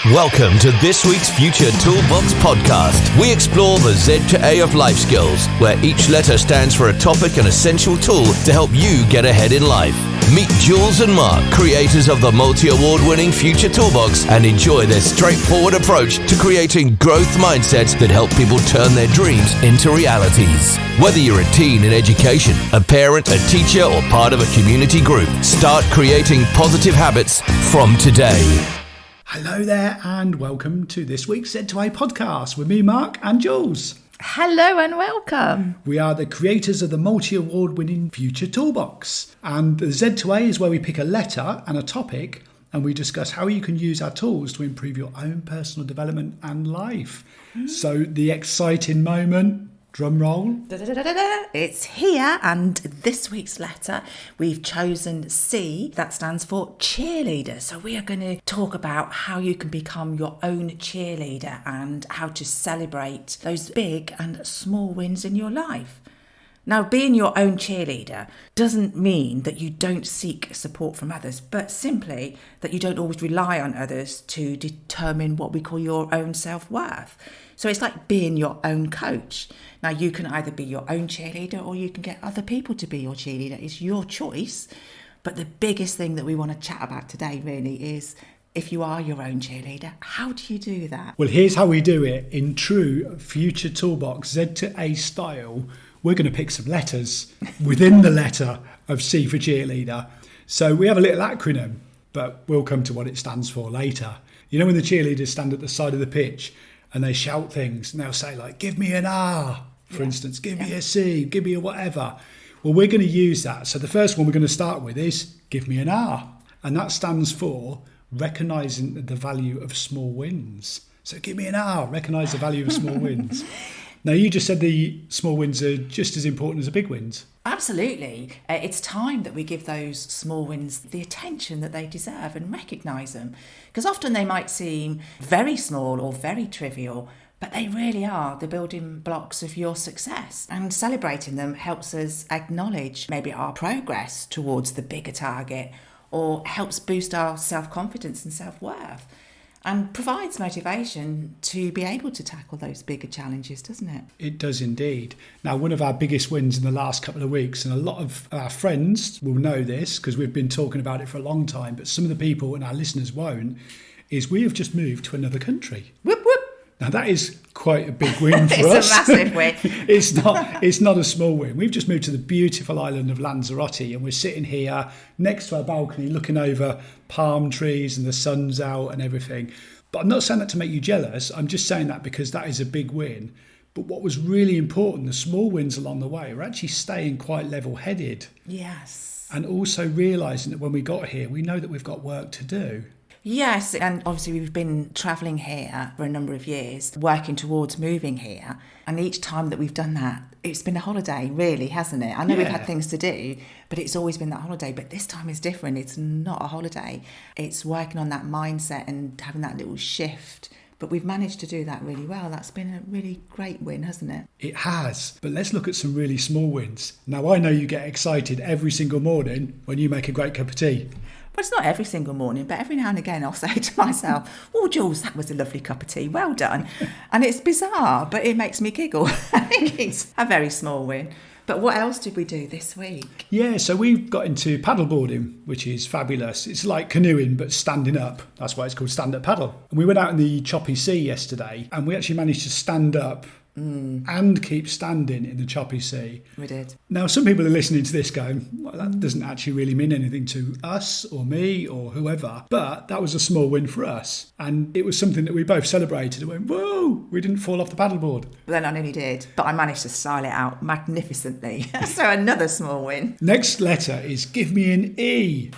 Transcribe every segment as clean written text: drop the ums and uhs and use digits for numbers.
Welcome to this week's Future Toolbox podcast. We explore the Z to A of life skills, where each letter stands for a topic and essential tool to help you get ahead in life. Meet Jules and Mark, creators of the multi-award-winning Future Toolbox, and enjoy their straightforward approach to creating growth mindsets that help people turn their dreams into realities. Whether you're a teen in education, a parent, a teacher, or part of a community group, start creating positive habits from today. Hello there and welcome to this week's Z2A podcast with me, Mark, and Jules. Hello and welcome. We are the creators of the multi-award winning Future Toolbox, and the Z2A is where we pick a letter and a topic and we discuss how you can use our tools to improve your own personal development and life. So the exciting moment, drum roll. It's here, and this week's letter we've chosen C, that stands for cheerleader. So we are going to talk about how you can become your own cheerleader and how to celebrate those big and small wins in your life. Now, being your own cheerleader doesn't mean that you don't seek support from others, but simply that you don't always rely on others to determine what we call your own self-worth. So it's like being your own coach. Now, you can either be your own cheerleader or you can get other people to be your cheerleader. It's your choice. But the biggest thing that we want to chat about today really is, if you are your own cheerleader, how do you do that? Well, here's how we do it in true Future Toolbox Z to A style. We're going to pick some letters within the letter of C for cheerleader. So we have a little acronym, but we'll come to what it stands for later. You know, when the cheerleaders stand at the side of the pitch and they shout things and they'll say like, give me an R, for instance, give me a C, give me a whatever. Well, we're going to use that. So the first one we're going to start with is give me an R. And that stands for recognising the value of small wins. So give me an R, recognise the value of small wins. Now, you just said the small wins are just as important as the big wins. Absolutely. It's time that we give those small wins the attention that they deserve and recognise them. Because often they might seem very small or very trivial, but they really are the building blocks of your success. And celebrating them helps us acknowledge maybe our progress towards the bigger target, or helps boost our self-confidence and self-worth, and provides motivation to be able to tackle those bigger challenges, doesn't it? It does indeed. Now, one of our biggest wins in the last couple of weeks, and a lot of our friends will know this because we've been talking about it for a long time, but some of the people and our listeners won't, is we have just moved to another country. Whoop, whoop. Now, that is quite a big win for It's us. a massive win. It's not a small win. We've just moved to the beautiful island of Lanzarote, and we're sitting here next to our balcony looking over palm trees and the sun's out and everything. But I'm not saying that to make you jealous. I'm just saying that because that is a big win. But what was really important, the small wins along the way, were actually staying quite level-headed. Yes. And also realising that when we got here, we know that we've got work to do. Yes, and obviously we've been travelling here for a number of years, working towards moving here. And each time that we've done that, it's been a holiday, really, hasn't it? I know we've had things to do, but it's always been that holiday. But this time is different. It's not a holiday. It's working on that mindset and having that little shift. But we've managed to do that really well. That's been a really great win, hasn't it? It has. But let's look at some really small wins. Now, I know you get excited every single morning when you make a great cup of tea. Well, it's not every single morning, but every now and again I'll say to myself, oh, Jules, that was a lovely cup of tea. Well done. And it's bizarre, but it makes me giggle. I think it's a very small win. But what else did we do this week? Yeah, so we've got into paddleboarding, which is fabulous. It's like canoeing, but standing up. That's why it's called stand-up paddle. And we went out in the choppy sea yesterday, and we actually managed to stand up and keep standing in the choppy sea. We did. Now, some people are listening to this going, well, that doesn't actually really mean anything to us or me or whoever. But that was a small win for us. And it was something that we both celebrated and went, whoa, we didn't fall off the paddleboard. But then I nearly did. But I managed to style it out magnificently. So another small win. Next letter is give me an E.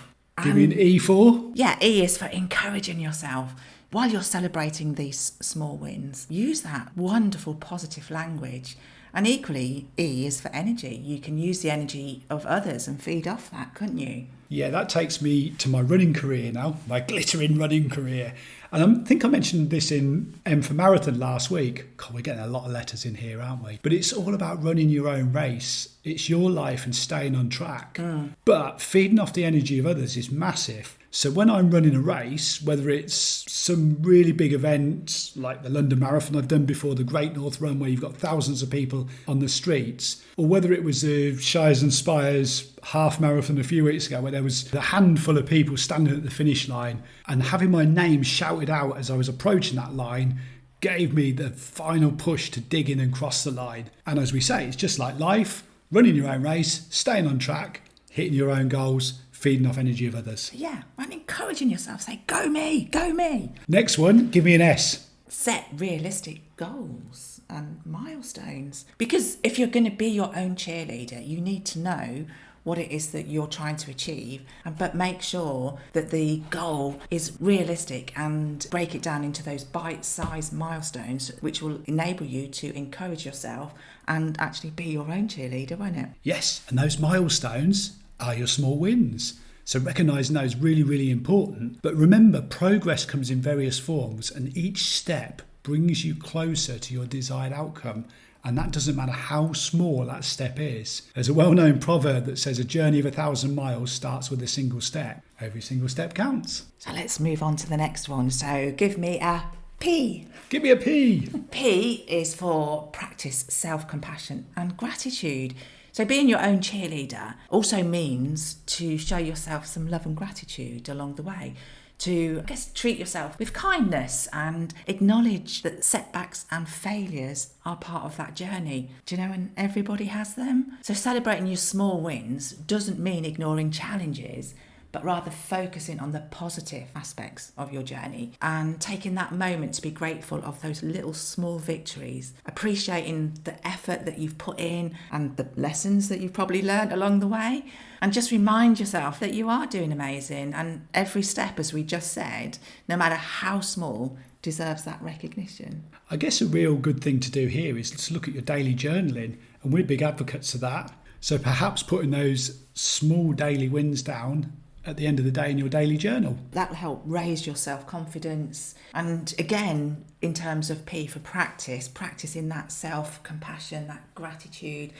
Give me an E for? Yeah, E is for encouraging yourself. While you're celebrating these small wins, use that wonderful positive language. And equally, E is for energy. You can use the energy of others and feed off that, couldn't you? Yeah, that takes me to my running career now, my glittering running career. And I think I mentioned this in M for Marathon last week. God, we're getting a lot of letters in here, aren't we? But it's all about running your own race. It's your life and staying on track. But feeding off the energy of others is massive. So when I'm running a race, whether it's some really big event like the London Marathon I've done before, the Great North Run where you've got thousands of people on the streets, or whether it was the Shires and Spires half marathon a few weeks ago where there was a handful of people standing at the finish line, and having my name shouted out as I was approaching that line gave me the final push to dig in and cross the line. And as we say, it's just like life, running your own race, staying on track, hitting your own goals, feeding off energy of others. Yeah, and encouraging yourself. Say, go me, go me. Next one, give me an S. Set realistic goals and milestones. Because if you're going to be your own cheerleader, you need to know what it is that you're trying to achieve, but make sure that the goal is realistic and break it down into those bite-sized milestones, which will enable you to encourage yourself and actually be your own cheerleader, won't it? Yes, and those milestones are your small wins. So recognising those is really, really important. But remember, progress comes in various forms, and each step brings you closer to your desired outcome. And that doesn't matter how small that step is. There's a well-known proverb that says a journey of 1,000 miles starts with a single step. Every single step counts. So let's move on to the next one. So give me a P. Give me a P. P is for practice self-compassion and gratitude. So being your own cheerleader also means to show yourself some love and gratitude along the way. To, I guess, treat yourself with kindness and acknowledge that setbacks and failures are part of that journey. Do you know, and everybody has them? So celebrating your small wins doesn't mean ignoring challenges, but rather focusing on the positive aspects of your journey and taking that moment to be grateful of those little small victories, appreciating the effort that you've put in and the lessons that you've probably learned along the way. And just remind yourself that you are doing amazing, and every step, as we just said, no matter how small, deserves that recognition. I guess a real good thing to do here is to look at your daily journaling, and we're big advocates of that. So perhaps putting those small daily wins down at the end of the day in your daily journal. That will help raise your self-confidence. And again, in terms of P for practice, practicing that self-compassion, that gratitude,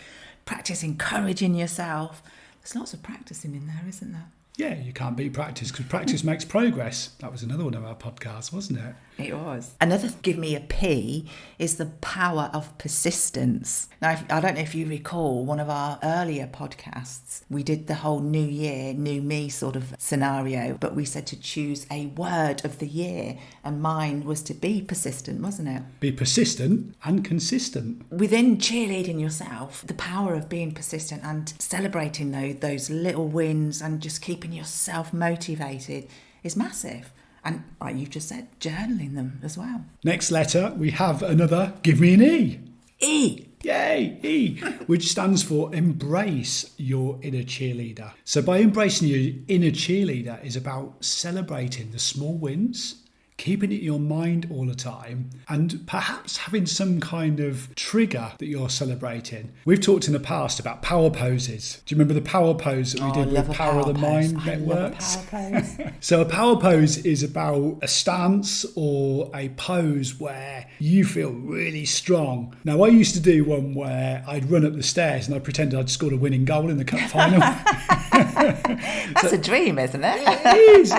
practice encouraging yourself. There's lots of practicing in there, isn't there? Yeah, you can't beat practice because practice makes progress. That was another one of our podcasts, wasn't it? It was. Another give me a P is the power of persistence. Now, I don't know if you recall one of our earlier podcasts, we did the whole new year, new me sort of scenario, but we said to choose a word of the year, and mine was to be persistent, wasn't it? Be persistent and consistent. Within cheerleading yourself, the power of being persistent and celebrating those little wins and just keeping yourself motivated is massive. And like you've just said, journaling them as well. Next letter, we have another give me an E. E. Yay, E, which stands for embrace your inner cheerleader. So by embracing your inner cheerleader is about celebrating the small wins, keeping it in your mind all the time, and perhaps having some kind of trigger that you're celebrating. We've talked in the past about power poses. Do you remember the power pose that we did with Power of the Mind Networks? I love a power pose. So a power pose is about a stance or a pose where you feel really strong. Now, I used to do one where I'd run up the stairs and I pretended I'd scored a winning goal in the cup final. That's a dream, isn't it?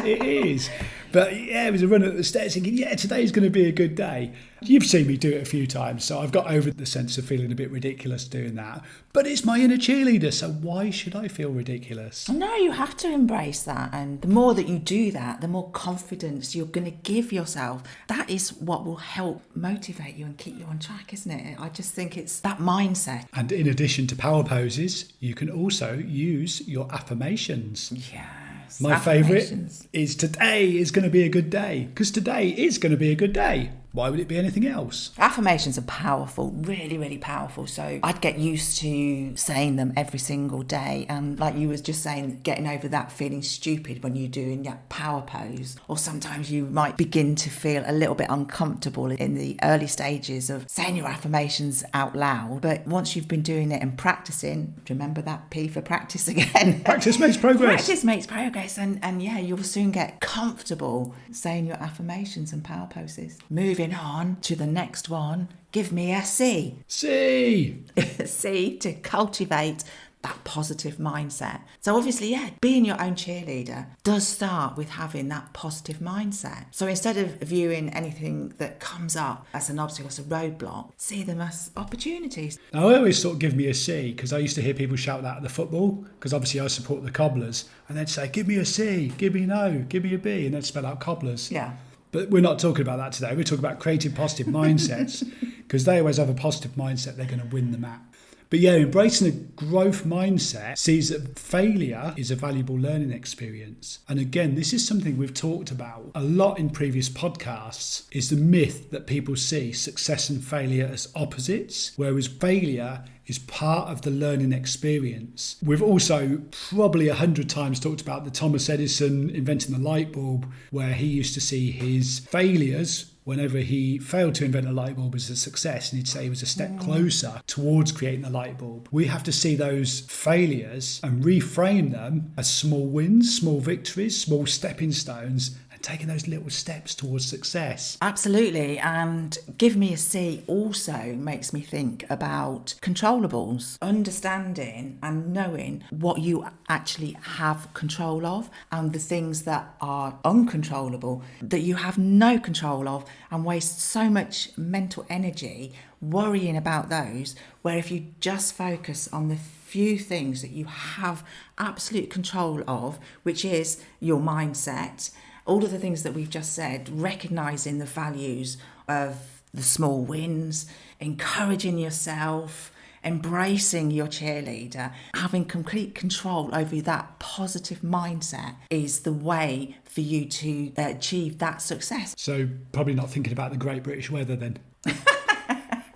It is. But yeah, it was a run up the stairs thinking, yeah, today's going to be a good day. You've seen me do it a few times, so I've got over the sense of feeling a bit ridiculous doing that. But it's my inner cheerleader, so why should I feel ridiculous? No, you have to embrace that. And the more that you do that, the more confidence you're going to give yourself. That is what will help motivate you and keep you on track, isn't it? I just think it's that mindset. And in addition to power poses, you can also use your affirmations. Yes. My favourite is today is going to be a good day, because today is going to be a good day. Why would it be anything else? Affirmations are powerful, really, really powerful. So I'd get used to saying them every single day. And like you was just saying, getting over that feeling stupid when you're doing that power pose. Or sometimes you might begin to feel a little bit uncomfortable in the early stages of saying your affirmations out loud. But once you've been doing it and practicing, remember that P for practice again. Practice makes progress. Practice makes progress. And yeah, you'll soon get comfortable saying your affirmations and power poses. Moving on to the next one, give me a C. C. C, to cultivate that positive mindset. So obviously, being your own cheerleader does start with having that positive mindset. So instead of viewing anything that comes up as an obstacle, as a roadblock, see them as opportunities. Now, I always thought give me a C, because I used to hear people shout that at the football, because obviously I support the Cobblers, and they'd say, give me a C, give me no, give me a B, and they'd spell out Cobblers. Yeah. But we're not talking about that today. We're talking about creating positive mindsets, because they always have a positive mindset, they're going to win the map. But yeah, embracing a growth mindset sees that failure is a valuable learning experience. And again, this is something we've talked about a lot in previous podcasts, is the myth that people see success and failure as opposites, whereas failure is part of the learning experience. We've also probably 100 times talked about the Thomas Edison inventing the light bulb, where he used to see his failures whenever he failed to invent a light bulb as a success, and he'd say he was a step closer towards creating the light bulb. We have to see those failures and reframe them as small wins, small victories, small stepping stones, and taking those little steps towards success. Absolutely. And give me a C also makes me think about controllables, understanding and knowing what you actually have control of, and the things that are uncontrollable that you have no control of, and waste so much mental energy worrying about those, where if you just focus on the few things that you have absolute control of, which is your mindset, all of the things that we've just said, recognizing the values of the small wins, encouraging yourself, embracing your cheerleader, having complete control over that positive mindset is the way for you to achieve that success. So probably not thinking about the great British weather then.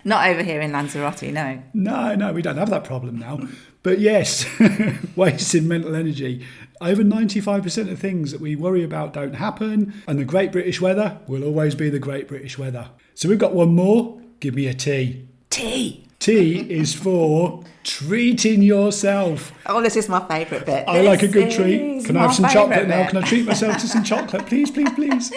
Not over here in Lanzarote, no. No, we don't have that problem now. But yes, wasting mental energy. Over 95% of things that we worry about don't happen, and the great British weather will always be the great British weather. So we've got one more. Give me a T. T. T is for treating yourself. Oh, this is my favourite bit. I like a good treat. Can I have some chocolate now? Can I treat myself to some chocolate? Please, please, please.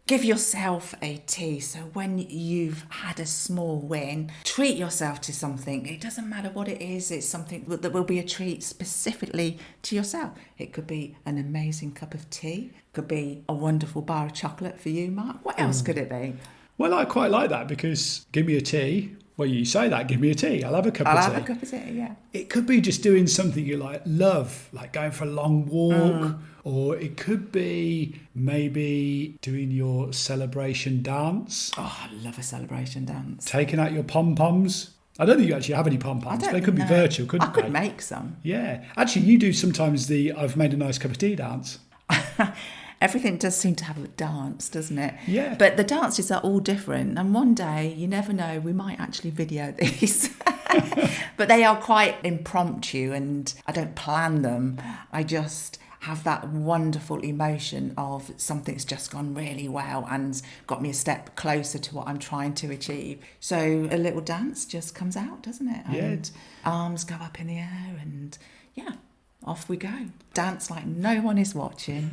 Give yourself a T. So when you've had a small win, treat yourself to something. It doesn't matter what it is. It's something that will be a treat specifically to yourself. It could be an amazing cup of tea. It could be a wonderful bar of chocolate for you, Mark. What else could it be? Well, I quite like that, because give me a tea. Well, you say that, give me a tea. I'll have a cup of tea. I'll have a cup of tea, yeah. It could be just doing something you love, like going for a long walk, or it could be maybe doing your celebration dance. Oh, I love a celebration dance. Taking out your pom-poms. I don't think you actually have any pom-poms. They could be virtual, couldn't they? I could make some. Yeah. Actually, you do sometimes the I've made a nice cup of tea dance. Everything does seem to have a dance, doesn't it? Yeah. But the dances are all different. And one day, you never know, we might actually video these. But they are quite impromptu, and I don't plan them. I just have that wonderful emotion of something's just gone really well and got me a step closer to what I'm trying to achieve. So a little dance just comes out, doesn't it? Yeah. And arms go up in the air, and yeah, off we go. Dance like no one is watching.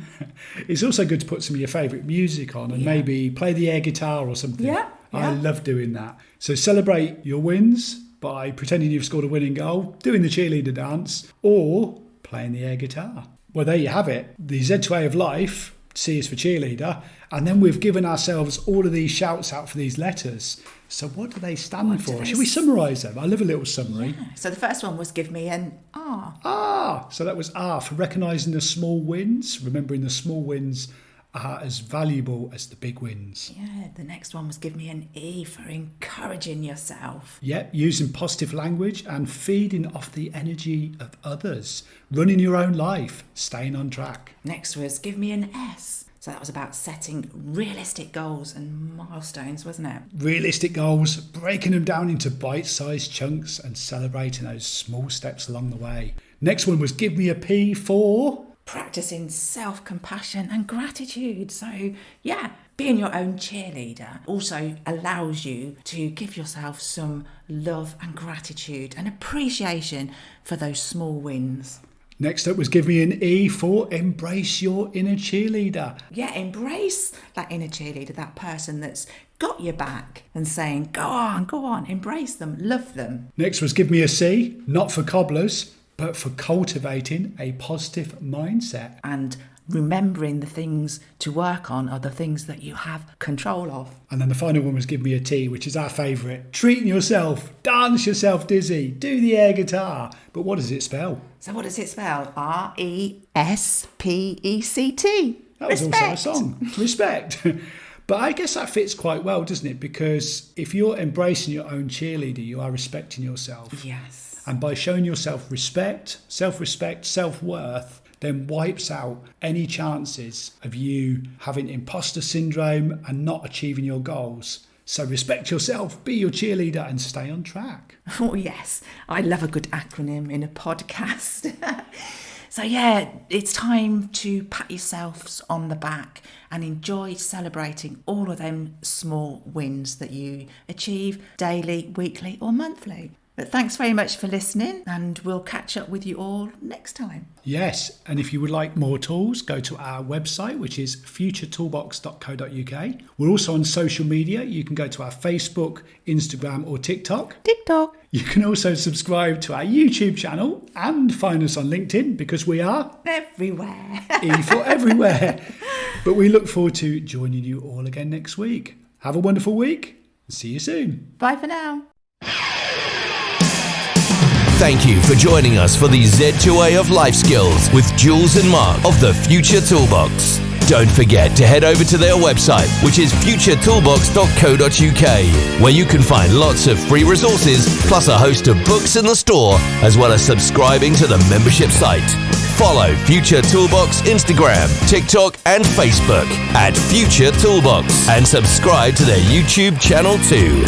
It's also good to put some of your favourite music on and maybe play the air guitar or something. Yeah. I love doing that. So celebrate your wins by pretending you've scored a winning goal, doing the cheerleader dance, or playing the air guitar. Well, there you have it. The Z to A of life, C is for cheerleader. And then we've given ourselves all of these shouts out for these letters. So what do they stand for? Should we summarise them? I love a little summary. Yeah. So the first one was give me an R. R. So that was R for recognising the small wins, remembering the small wins are as valuable as the big wins. Yeah, the next one was give me an E for encouraging yourself. Yep, using positive language and feeding off the energy of others, running your own life, staying on track. Next was give me an S. So that was about setting realistic goals and milestones, wasn't it? Realistic goals, breaking them down into bite-sized chunks and celebrating those small steps along the way. Next one was give me a P for practicing self-compassion and gratitude. So yeah, being your own cheerleader also allows you to give yourself some love and gratitude and appreciation for those small wins. Next up was give me an E for embrace your inner cheerleader. Yeah, embrace that inner cheerleader, that person that's got your back and saying, go on, embrace them, love them. Next was give me a C, not for cobblers, but for cultivating a positive mindset. And remembering the things to work on are the things that you have control of. And then the final one was Give Me a T, which is our favourite. Treating yourself, dance yourself dizzy, do the air guitar. But what does it spell? So what does it spell? RESPECT. That was also a song. Respect. But I guess that fits quite well, doesn't it? Because if you're embracing your own cheerleader, you are respecting yourself. Yes. And by showing yourself respect, self-respect, self-worth, then wipes out any chances of you having imposter syndrome and not achieving your goals. So respect yourself, be your cheerleader, and stay on track. Oh, yes. I love a good acronym in a podcast. So, yeah, it's time to pat yourselves on the back and enjoy celebrating all of them small wins that you achieve daily, weekly, or monthly. But thanks very much for listening, and we'll catch up with you all next time. Yes, and if you would like more tools, go to our website, which is futuretoolbox.co.uk. We're also on social media. You can go to our Facebook, Instagram, or TikTok. You can also subscribe to our YouTube channel and find us on LinkedIn, because we are everywhere. E for everywhere. But we look forward to joining you all again next week. Have a wonderful week. See you soon. Bye for now. Thank you for joining us for the Z2A of Life Skills with Jules and Mark of the Future Toolbox. Don't forget to head over to their website, which is futuretoolbox.co.uk, where you can find lots of free resources, plus a host of books in the store, as well as subscribing to the membership site. Follow Future Toolbox Instagram, TikTok, and Facebook at Future Toolbox, and subscribe to their YouTube channel too.